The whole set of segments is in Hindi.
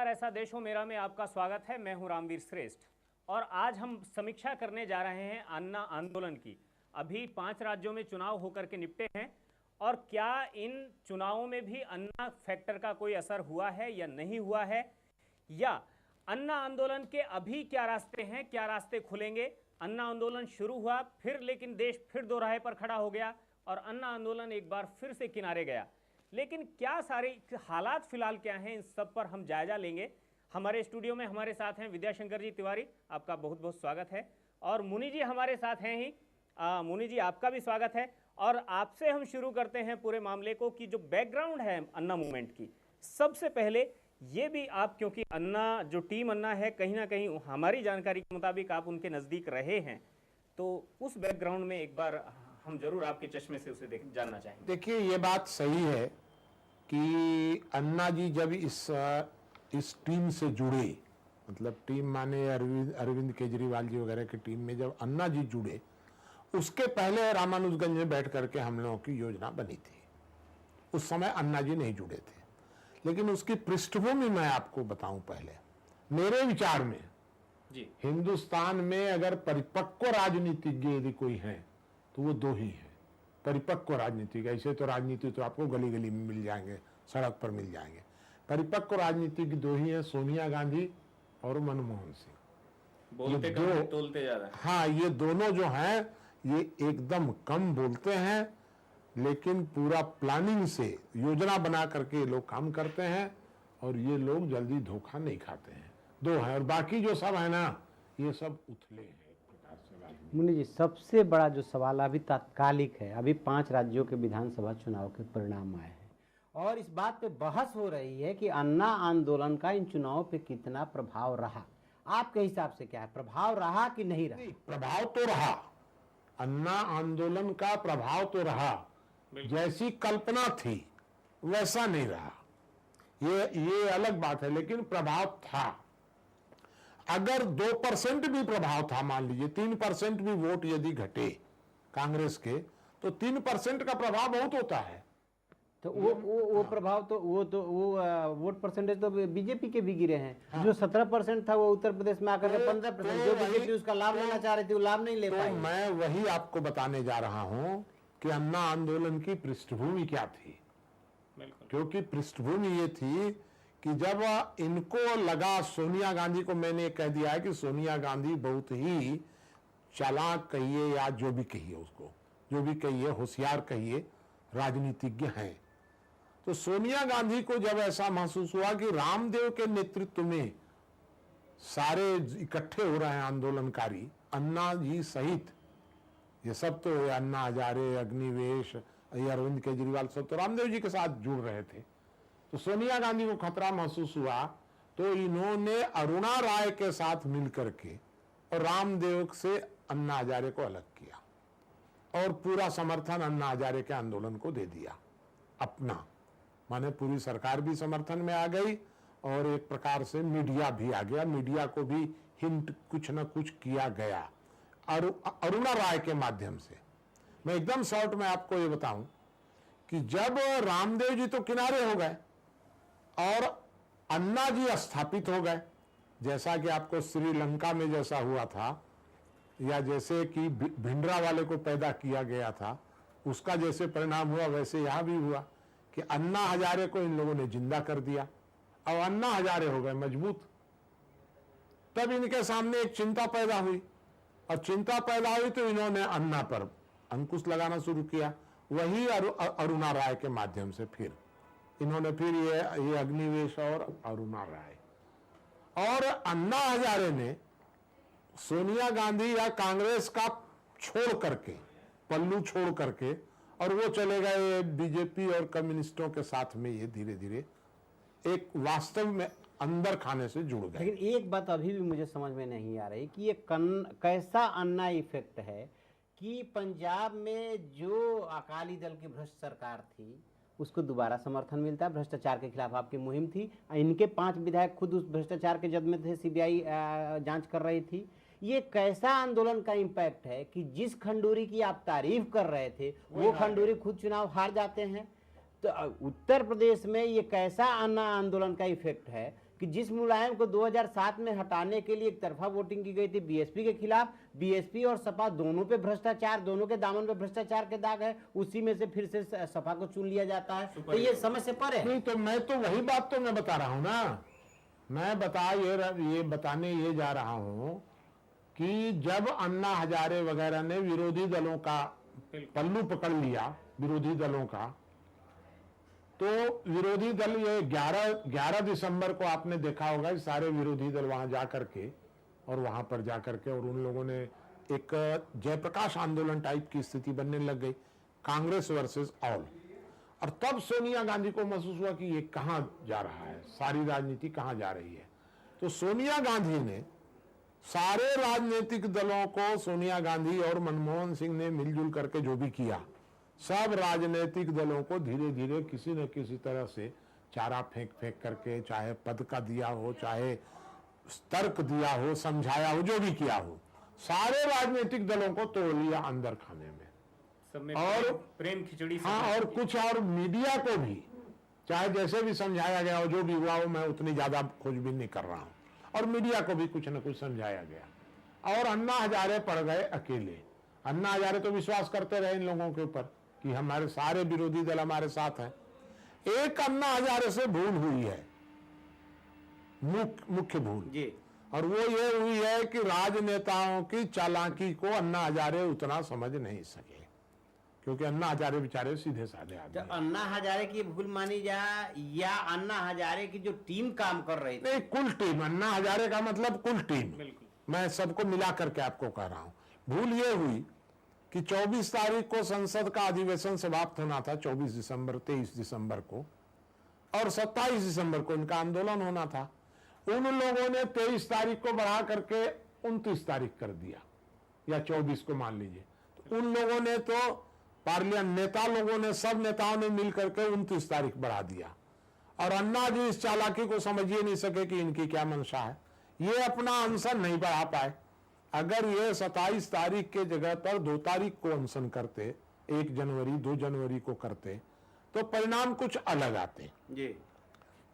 नमस्कार, ऐसा देश हो मेरा में आपका स्वागत है। मैं हूं रामवीर श्रेष्ठ और आज हम समीक्षा करने जा रहे हैं अन्ना आंदोलन की। अभी 5 राज्यों में चुनाव होकर के निपटे हैं और क्या इन चुनावों में भी अन्ना फैक्टर का कोई असर हुआ है या नहीं हुआ है, या अन्ना आंदोलन के अभी क्या रास्ते हैं, क्या रास्ते खुलेंगे। अन्ना आंदोलन शुरू हुआ फिर, लेकिन देश फिर दोराहे पर खड़ा हो गया और अन्ना आंदोलन एक बार फिर से किनारे गया। लेकिन क्या सारे हालात फिलहाल क्या हैं, इन सब पर हम जायजा लेंगे। हमारे स्टूडियो में हमारे साथ हैं विद्याशंकर जी तिवारी, आपका बहुत बहुत स्वागत है। और मुनि जी हमारे साथ हैं ही। मुनि जी आपका भी स्वागत है। और आपसे हम शुरू करते हैं पूरे मामले को कि जो बैकग्राउंड है अन्ना मूवमेंट की। सबसे पहले ये भी आप, क्योंकि अन्ना जो टीम अन्ना है, कहीं ना कहीं हमारी जानकारी के मुताबिक आप उनके नज़दीक रहे हैं, तो उस बैकग्राउंड में एक बार हम जरूर आपके चश्मे से उसे जानना चाहेंगे। देखिए, ये बात सही है कि अन्ना जी जब इस टीम से जुड़े, मतलब टीम माने अरविंद केजरीवाल जी वगैरह की टीम में जब अन्ना जी जुड़े, उसके पहले रामानुजगंज में बैठ करके हम लोगों की योजना बनी थी। उस समय अन्ना जी नहीं जुड़े थे, लेकिन उसकी पृष्ठभूमि मैं आपको बताऊं। पहले मेरे विचार में जी, हिंदुस्तान में अगर परिपक्व राजनीतिज्ञ यदि कोई है तो वो दो ही हैं। परिपक्व राजनीतिक, ऐसे तो राजनीति तो आपको गली गली में मिल जाएंगे, सड़क पर मिल जाएंगे। परिपक्व राजनीतिक दो ही हैं, सोनिया गांधी और मनमोहन सिंह। बोलते कम तोलते ज्यादा। हाँ, ये दोनों जो हैं ये एकदम कम बोलते हैं, लेकिन पूरा प्लानिंग से योजना बना करके ये लोग काम करते हैं और ये लोग जल्दी धोखा नहीं खाते हैं। दो हैं, और बाकी जो सब है ना, ये सब उथले हैं। मुनि जी, सबसे बड़ा जो सवाल अभी तात्कालिक है, अभी 5 राज्यों के विधानसभा चुनाव के परिणाम आए हैं और इस बात पे बहस हो रही है कि अन्ना आंदोलन का इन चुनावों पे कितना प्रभाव रहा। आपके हिसाब से क्या है, प्रभाव रहा कि नहीं रहा? प्रभाव तो रहा, अन्ना आंदोलन का प्रभाव तो रहा। जैसी कल्पना थी वैसा नहीं रहा, ये अलग बात है, लेकिन प्रभाव था। अगर 2% भी प्रभाव था, मान लीजिए 3% भी वोट यदि घटे कांग्रेस के, तो 3% का प्रभाव बहुत होता है। तो वो प्रभाव तो वो वोट परसेंटेज तो बीजेपी के भी गिरे हैं। हाँ। जो 17% था वो उत्तर प्रदेश में आकर के 15%, जो बीजेपी उसका लाभ लेना चाह रही थी वो लाभ नहीं ले पाई। मैं वही आपको बताने जा रहा हूं कि अन्ना आंदोलन की पृष्ठभूमि क्या थी। क्योंकि पृष्ठभूमि ये थी कि जब इनको लगा, सोनिया गांधी को मैंने कह दिया है कि सोनिया गांधी बहुत ही चालाक कहिए या जो भी कहिए, उसको जो भी कहिए, होशियार कहिए, राजनीतिज्ञ हैं। तो सोनिया गांधी को जब ऐसा महसूस हुआ कि रामदेव के नेतृत्व में सारे इकट्ठे हो रहे हैं आंदोलनकारी, अन्ना जी सहित, ये सब तो अन्ना हजारे, अग्निवेश, अरविंद केजरीवाल, सब तो रामदेव जी के साथ जुड़ रहे थे। तो सोनिया गांधी को खतरा महसूस हुआ, तो इन्होंने अरुणा राय के साथ मिलकर के और रामदेव से अन्ना हजारे को अलग किया और पूरा समर्थन अन्ना हजारे के आंदोलन को दे दिया अपना। माने पूरी सरकार भी समर्थन में आ गई और एक प्रकार से मीडिया भी आ गया, मीडिया को भी हिंट कुछ न कुछ किया गया अरुणा राय के माध्यम से। मैं एकदम शॉर्ट में आपको ये बताऊं कि जब रामदेव जी तो किनारे हो गए और अन्ना जी स्थापित हो गए, जैसा कि आपको श्रीलंका में जैसा हुआ था, या जैसे कि भिंडरा वाले को पैदा किया गया था, उसका जैसे परिणाम हुआ वैसे यहां भी हुआ कि अन्ना हजारे को इन लोगों ने जिंदा कर दिया। अब अन्ना हजारे हो गए मजबूत। तब इनके सामने एक चिंता पैदा हुई, और चिंता पैदा हुई तो इन्होंने अन्ना पर अंकुश लगाना शुरू किया, वही अरुणा राय के माध्यम से। फिर इन्होंने फिर ये अग्निवेश और अरुणा राय, और अन्ना हजारे ने सोनिया गांधी या कांग्रेस का छोड़ करके, पल्लू छोड़ करके, और वो चले गए बीजेपी और कम्युनिस्टों के साथ में। ये धीरे धीरे एक वास्तव में अंदर खाने से जुड़ गए। लेकिन एक बात अभी भी मुझे समझ में नहीं आ रही कि ये कैसा अन्ना इफेक्ट है कि पंजाब में जो अकाली दल की भ्रष्ट सरकार थी उसको दोबारा समर्थन मिलता है। भ्रष्टाचार के खिलाफ आपकी मुहिम थी, इनके 5 विधायक खुद उस भ्रष्टाचार के जद में थे, सीबीआई जांच कर रही थी। ये कैसा आंदोलन का इम्पैक्ट है कि जिस खंडूरी की आप तारीफ कर रहे थे वो खंडूरी खुद चुनाव हार जाते हैं। तो उत्तर प्रदेश में ये कैसा अन्ना आंदोलन का इफेक्ट है कि जिस मुलायम को 2007 में हटाने के लिए एक तरफा वोटिंग की गई थी बीएसपी के खिलाफ, बीएसपी और सपा दोनों पे भ्रष्टाचार, दोनों के दामन पे भ्रष्टाचार के दाग है, उसी में से फिर से सपा को चुन लिया जाता है। तो ये समझ से परे है। नहीं तो मैं तो वही बात तो मैं बता रहा हूं ना, मैं बताने ये जा रहा हूं कि जब अन्ना हजारे वगैरह ने विरोधी दलों का पल्लू पकड़ लिया, विरोधी दलों का, तो विरोधी दल ये 11 दिसंबर को आपने देखा होगा, सारे विरोधी दल वहां जाकर के और वहां पर जाकर के और उन लोगों ने एक जयप्रकाश आंदोलन टाइप की स्थिति बनने लग गई, कांग्रेस वर्सेस ऑल। और तब सोनिया गांधी को महसूस हुआ कि ये कहां जा रहा है, सारी राजनीति कहां जा रही है। तो सोनिया गांधी ने सारे राजनीतिक दलों को, सोनिया गांधी और मनमोहन सिंह ने मिलजुल करके जो भी किया, सब राजनीतिक दलों को धीरे धीरे किसी न किसी तरह से चारा फेंक करके, चाहे पद का दिया हो, चाहे तर्क दिया हो, समझाया हो, जो भी किया हो, सारे राजनीतिक दलों को तोड़ लिया अंदर खाने में। सब में और प्रेम खिचड़ी। हाँ, और कुछ और मीडिया को भी चाहे जैसे भी समझाया गया हो, जो भी हुआ हो, मैं उतनी ज्यादा खोजबीन नहीं कर रहा हूं, और मीडिया को भी कुछ न कुछ समझाया गया। और अन्ना हजारे पड़ गए अकेले। अन्ना हजारे तो विश्वास करते रहे इन लोगों के ऊपर कि हमारे सारे विरोधी दल हमारे साथ हैं। एक अन्ना हजारे से भूल हुई है, मुख्य भूल जी, और वो ये हुई है कि राजनेताओं की चालाकी को अन्ना हजारे उतना समझ नहीं सके, क्योंकि अन्ना हजारे बेचारे सीधे साधे आदमी। तो अन्ना हजारे की भूल मानी जाए या अन्ना हजारे की जो टीम काम कर रही थी? नहीं, कुल टीम, अन्ना हजारे का मतलब कुल टीम, मैं सबको मिला करके आपको कह रहा हूं। भूल ये हुई कि 24 तारीख को संसद का अधिवेशन समाप्त होना था, 24 दिसंबर 23 दिसंबर को, और 27 दिसंबर को इनका आंदोलन होना था। उन लोगों ने 23 तारीख को बढ़ा करके 29 तारीख कर दिया, या 24 को मान लीजिए। तो उन लोगों ने तो पार्लियामेंट नेता लोगों ने, सब नेताओं ने मिल करके 29 तारीख बढ़ा दिया, और अन्ना जी इस चालाकी को समझ ही नहीं सके कि इनकी क्या मंशा है। ये अपना अनशन नहीं बढ़ा पाए। अगर ये 27 तारीख के जगह पर 2 तारीख को अनशन करते, 1 जनवरी 2 जनवरी को करते, तो परिणाम कुछ अलग आते। जी,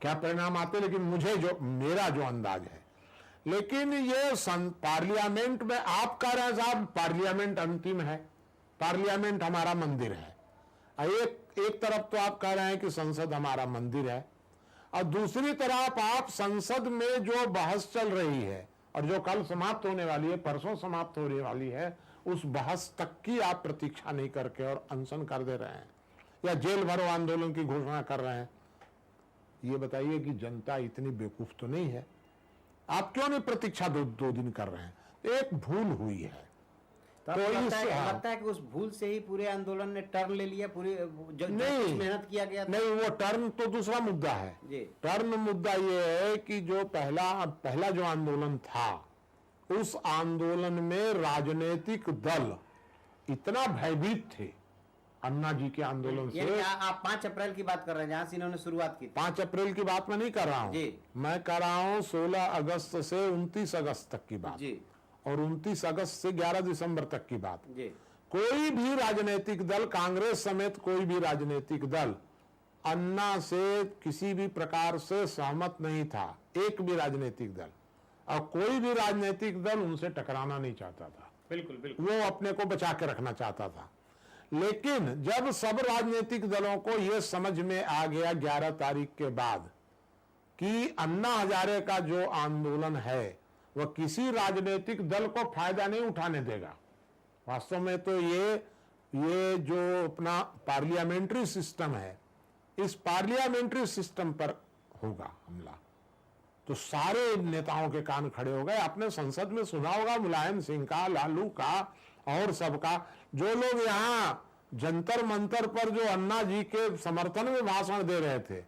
क्या परिणाम आते, लेकिन मेरा जो अंदाज है, लेकिन ये पार्लियामेंट में आप कह रहे हैं साहब पार्लियामेंट अंतिम है, पार्लियामेंट हमारा मंदिर है। एक तरफ तो आप कह रहे हैं कि संसद हमारा मंदिर है, और दूसरी तरफ आप संसद में जो बहस चल रही है और जो कल समाप्त होने वाली है, परसों समाप्त होने वाली है, उस बहस तक की आप प्रतीक्षा नहीं करके और अनशन कर दे रहे हैं, या जेल भरो आंदोलन की घोषणा कर रहे हैं। ये बताइए कि जनता इतनी बेवकूफ तो नहीं है? आप क्यों नहीं प्रतीक्षा दो दिन कर रहे हैं? एक भूल हुई है। तो लगता है कि उस भूल से ही पूरे आंदोलन ने टर्न ले लिया, पूरी नहीं, मेहनत किया गया था। नहीं, वो टर्न तो दूसरा मुद्दा है। टर्न मुद्दा ये है कि जो पहला जो आंदोलन था, उस आंदोलन में राजनीतिक दल इतना भयभीत थे अन्ना जी के आंदोलन से। आप 5 अप्रैल की बात कर रहे हैं, जहां से इन्होंने शुरुआत की? 5 अप्रैल की बात मैं नहीं कर रहा हूं, मैं कर रहा हूं 16 अगस्त से 29 अगस्त तक की बात जी। और 29 अगस्त से 11 दिसंबर तक की बात जी। कोई भी राजनीतिक दल, कांग्रेस समेत कोई भी राजनीतिक दल अन्ना से किसी भी प्रकार से सहमत नहीं था, एक भी राजनीतिक दल, और कोई भी राजनीतिक दल उनसे टकराना नहीं चाहता था। बिल्कुल बिल्कुल, वो अपने को बचा के रखना चाहता था। लेकिन जब सब राजनीतिक दलों को यह समझ में आ गया 11 तारीख के बाद कि अन्ना हजारे का जो आंदोलन है वह किसी राजनीतिक दल को फायदा नहीं उठाने देगा, वास्तव में तो ये जो अपना पार्लियामेंट्री सिस्टम है, इस पार्लियामेंट्री सिस्टम पर होगा हमला, तो सारे नेताओं के कान खड़े हो गए। आपने संसद में सुना होगा मुलायम सिंह का, लालू का और सबका, जो लोग यहाँ जंतर मंतर पर जो अन्ना जी के समर्थन में भाषण दे रहे थे,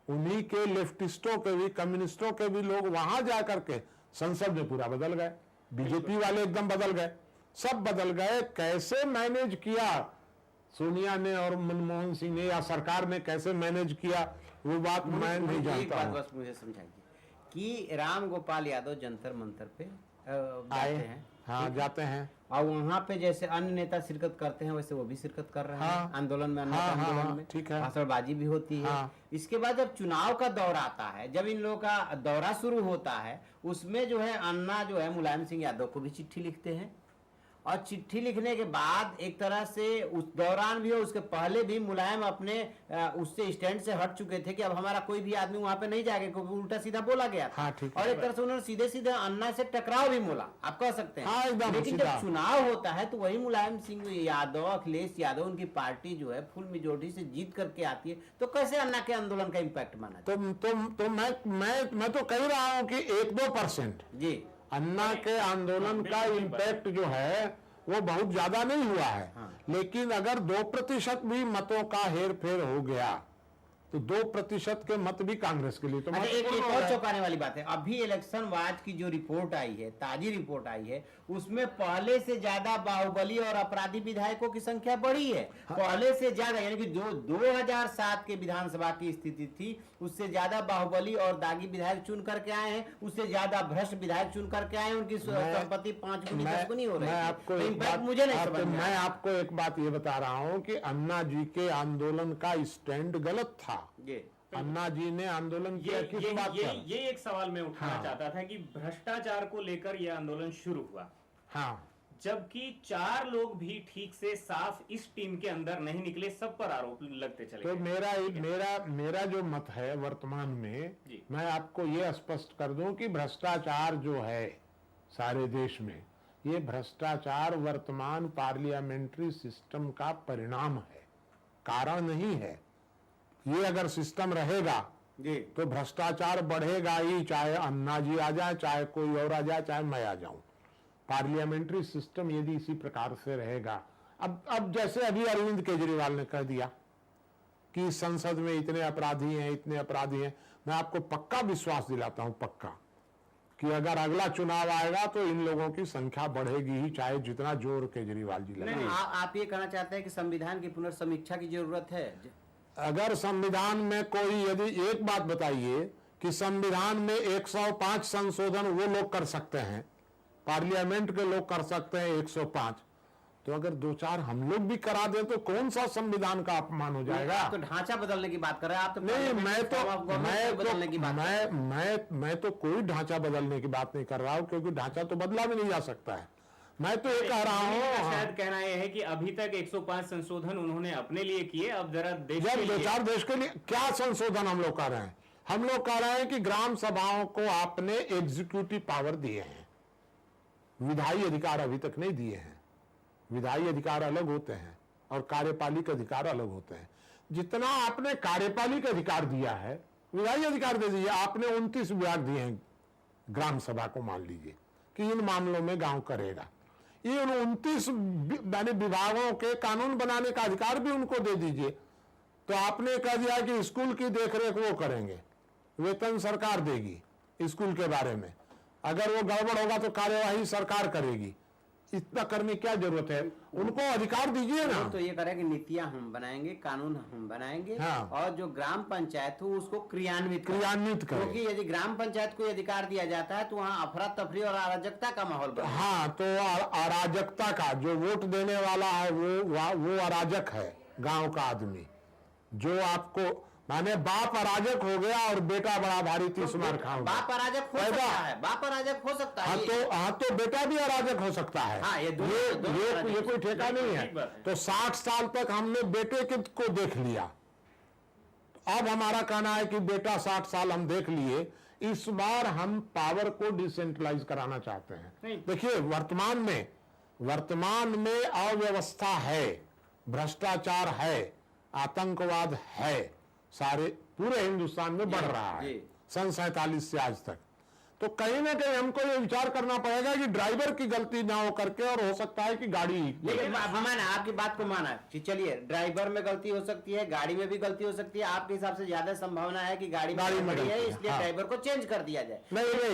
उन्हीं के लेफ्टिस्टों के भी, कम्युनिस्टों के भी लोग वहां जाकर के संसद में पूरा बदल गए। बीजेपी वाले एकदम बदल गए, सब बदल गए। कैसे मैनेज किया सोनिया ने और मनमोहन सिंह ने या सरकार ने कैसे मैनेज किया, वो बात मैं नहीं जानता हूं। बस मुझे समझाइए कि राम गोपाल यादव जंतर मंतर पे जाते हैं। हाँ, जाते हैं और वहाँ पे जैसे अन्य नेता शिरकत करते हैं वैसे वो भी शिरकत कर रहे हैं आंदोलन में, आंदोलन में ठीक है, भाषणबाजी भी होती है। इसके बाद जब चुनाव का दौर आता है, जब इन लोगों का दौरा शुरू होता है, उसमें जो है अन्ना जो है मुलायम सिंह यादव को भी चिट्ठी लिखते हैं। और चिट्ठी लिखने के बाद एक तरह से उस दौरान भी और उसके पहले भी मुलायम अपने उससे स्टैंड से हट चुके थे कि अब हमारा कोई भी आदमी वहां पे नहीं जाएगा, क्योंकि उल्टा सीधा बोला गया था। और एक तरह से उन्होंने सीधे सीधे अन्ना से टकराव भी बोला, आप कह सकते हैं। लेकिन जब चुनाव होता है तो वही मुलायम सिंह यादव, अखिलेश यादव, उनकी पार्टी जो है फुल मेजोरिटी से जीत करके आती है, तो कैसे अन्ना के आंदोलन का इम्पैक्ट माना? तो मैं तो कह रहा हूँ कि 1-2% जी अन्ना के आंदोलन का इम्पैक्ट जो है वो बहुत ज्यादा नहीं हुआ है। लेकिन अगर 2% भी मतों का हेर फेर हो गया तो 2% के मत भी कांग्रेस के लिए तो एक और चौंकाने वाली बात है, अभी इलेक्शन वाच की जो रिपोर्ट आई है, ताजी रिपोर्ट आई है, उसमें पहले से ज्यादा बाहुबली और अपराधी विधायकों की संख्या बढ़ी है। पहले से ज्यादा, यानी कि जो 2007 के विधानसभा की स्थिति थी उससे ज्यादा बाहुबली और दागी विधायक चुन करके आए हैं, उससे ज्यादा भ्रष्ट विधायक चुन करके आए हैं। उनकी संपत्ति 5 गुनी 10 गुनी हो रही है। मुझे नहीं समझ में। मैं आपको एक बात ये बता रहा हूँ कि अन्ना जी के आंदोलन का स्टैंड गलत था। अन्ना जी ने आंदोलन किया किस बात पर? ये एक सवाल मैं उठाना चाहता था कि भ्रष्टाचार को लेकर यह आंदोलन शुरू हुआ, जबकि 4 लोग भी ठीक से साफ इस टीम के अंदर नहीं निकले, सब पर आरोप लगते चले। तो मेरा जो मत है वर्तमान में, मैं आपको ये स्पष्ट कर दूं कि भ्रष्टाचार जो है सारे देश में, ये भ्रष्टाचार वर्तमान पार्लियामेंट्री सिस्टम का परिणाम है, कारण नहीं है। ये अगर सिस्टम रहेगा तो भ्रष्टाचार बढ़ेगा ही, चाहे अन्ना जी आ जाए, चाहे कोई और आ जाए, चाहे मैं आ जाऊं। पार्लियामेंट्री सिस्टम यदि इसी प्रकार से रहेगा, अब जैसे अभी अरविंद केजरीवाल ने कह दिया कि संसद में इतने अपराधी हैं, इतने अपराधी हैं, मैं आपको पक्का विश्वास दिलाता हूं, पक्का, कि अगर अगला चुनाव आएगा तो इन लोगों की संख्या बढ़ेगी ही, चाहे जितना जोर केजरीवाल जी लगाए। आप ये कहना चाहते हैं कि संविधान की पुनर्समीक्षा की जरूरत है? अगर संविधान में कोई, यदि एक बात बताइए कि संविधान में 105 संशोधन वो लोग कर सकते हैं, पार्लियामेंट के लोग कर सकते हैं 105, तो अगर 2-4 हम लोग भी करा दें तो कौन सा संविधान का अपमान हो जाएगा? आप तो ढांचा बदलने की बात कर रहे हैं। आप तो नहीं, मैं तो कोई ढांचा बदलने की बात नहीं कर रहा हूं, क्योंकि ढांचा तो बदला भी नहीं जा सकता है। मैं तो ये कह रहा हूँ, शायद कहना यह है कि अभी तक 105 संशोधन उन्होंने अपने लिए किए, अब जरा देश के लिए। 2-4 देश के लिए क्या संशोधन हम लोग कर रहे हैं? हम लोग कह रहे हैं कि ग्राम सभाओं को आपने एग्जीक्यूटिव पावर दिए हैं, विधायी अधिकार अभी तक नहीं दिए हैं। विधायी अधिकार अलग होते हैं और कार्यपालिक अधिकार अलग होते हैं। जितना आपने कार्यपालिक अधिकार दिया है, विधायी अधिकार दे दीजिए। आपने 29 विभाग दिए हैं ग्राम सभा को, मान लीजिए कि इन मामलों में गांव करेगा, ये 29 विभागों के कानून बनाने का अधिकार भी उनको दे दीजिए। तो आपने कह दिया कि स्कूल की देखरेख वो करेंगे, वेतन सरकार देगी स्कूल के बारे में, अगर वो गड़बड़ होगा तो कार्यवाही सरकार करेगी। इतना करने की क्या जरूरत है? उनको अधिकार दीजिए ना। तो ये करें कि नीतियां हम बनाएंगे, कानून हम बनाएंगे, और जो ग्राम पंचायत हो उसको क्रियान्वित करें। क्योंकि यदि ग्राम पंचायत को अधिकार दिया जाता है तो वहाँ अफरा तफरी और अराजकता का माहौल बनेगा। हाँ, तो अराजकता का, जो वोट देने वाला है वो अराजक है, गांव का आदमी, जो आपको माने बाप अराजक हो गया और बेटा बड़ा भारी 30 मार खाओ। बाप अराजक हो सकता है, बाप अराजक हो सकता है। हाँ, तो बेटा भी अराजक हो सकता है। हाँ, ये कोई ठेका नहीं है। तो 60 साल तक हमने बेटे को देख लिया, अब हमारा कहना है कि बेटा 60 साल हम देख लिए, इस बार हम पावर को डिसेंट्रलाइज कराना चाहते हैं। देखिए, वर्तमान में अव्यवस्था है, भ्रष्टाचार है, आतंकवाद है, सारे पूरे हिंदुस्तान में बढ़ रहा है सन 47 से आज तक। तो कहीं ना कहीं हमको ये विचार करना पड़ेगा कि ड्राइवर की गलती ना हो करके, और हो सकता है कि गाड़ी, लेकिन माना आपकी बात को माना कि चलिए ड्राइवर में गलती हो सकती है, गाड़ी में भी गलती हो सकती है, आपके हिसाब से ज्यादा संभावना है कि गाड़ी में है, इसलिए ड्राइवर को चेंज कर दिया जाए। नहीं,